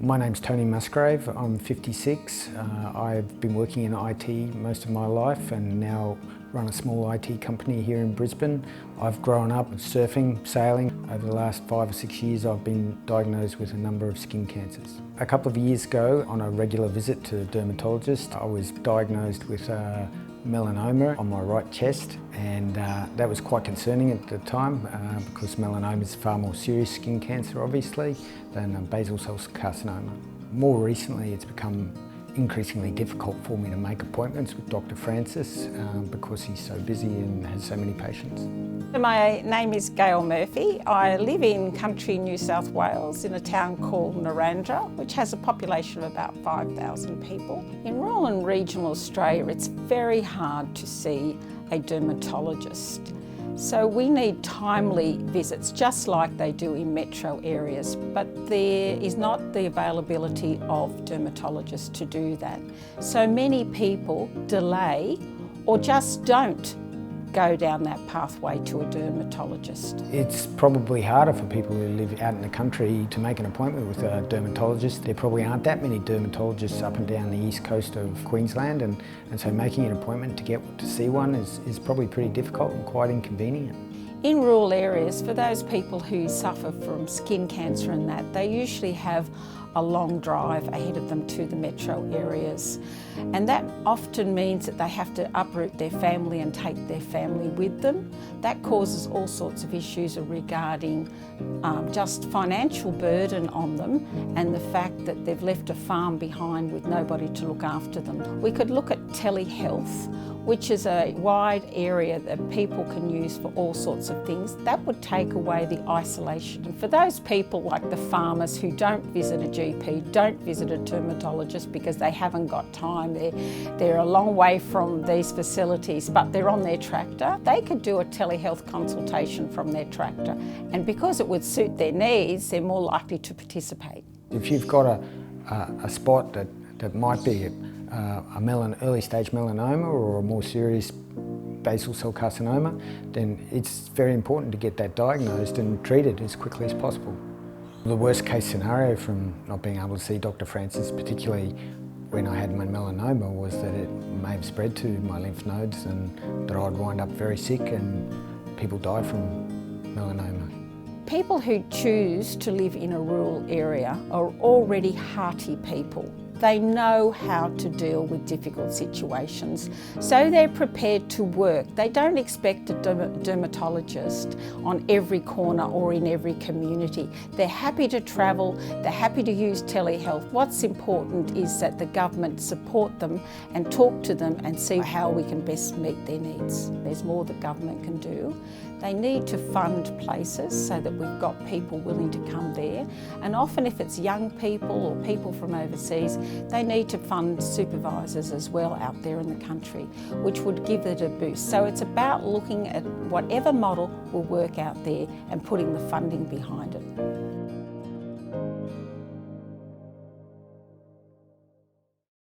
My name's Tony Musgrave, I'm 56. I've been working in IT most of my life and now run a small IT company here in Brisbane. I've grown up surfing, sailing. Over the last 5 or 6 years I've been diagnosed with a number of skin cancers. A couple of years ago, on a regular visit to a dermatologist, I was diagnosed with melanoma on my right chest, and that was quite concerning at the time because melanoma is far more serious skin cancer obviously than basal cell carcinoma. More recently it's become increasingly difficult for me to make appointments with Dr. Francis because he's so busy and has so many patients. My name is Gail Murphy. I live in country New South Wales in a town called Narrandera, which has a population of about 5,000 people. In rural and regional Australia, it's very hard to see a dermatologist. So we need timely visits, just like they do in metro areas, but there is not the availability of dermatologists to do that. So many people delay or just don't go down that pathway to a dermatologist. It's probably harder for people who live out in the country to make an appointment with a dermatologist. There probably aren't that many dermatologists up and down the east coast of Queensland, and so making an appointment to get to see one is probably pretty difficult and quite inconvenient. In rural areas, for those people who suffer from skin cancer and that, they usually have a long drive ahead of them to the metro areas. And that often means that they have to uproot their family and take their family with them. That causes all sorts of issues regarding just financial burden on them and the fact that they've left a farm behind with nobody to look after them. We could look at telehealth, which is a wide area that people can use for all sorts of things. That would take away the isolation. And for those people like the farmers who don't visit a GP, don't visit a dermatologist because they haven't got time, they're a long way from these facilities, but they're on their tractor, they could do a telehealth consultation from their tractor. And because it would suit their needs, they're more likely to participate. If you've got a spot that might be early stage melanoma or a more serious basal cell carcinoma, then it's very important to get that diagnosed and treated as quickly as possible. The worst case scenario from not being able to see Dr. Francis, particularly when I had my melanoma, was that it may have spread to my lymph nodes and that I'd wind up very sick and people die from melanoma. People who choose to live in a rural area are already hearty people. They know how to deal with difficult situations, so they're prepared to work. They don't expect a dermatologist on every corner or in every community. They're happy to travel, they're happy to use telehealth. What's important is that the government support them and talk to them and see how we can best meet their needs. There's more that government can do. They need to fund places so that we've got people willing to come there. And often if it's young people or people from overseas, they need to fund supervisors as well out there in the country, which would give it a boost. So it's about looking at whatever model will work out there and putting the funding behind it.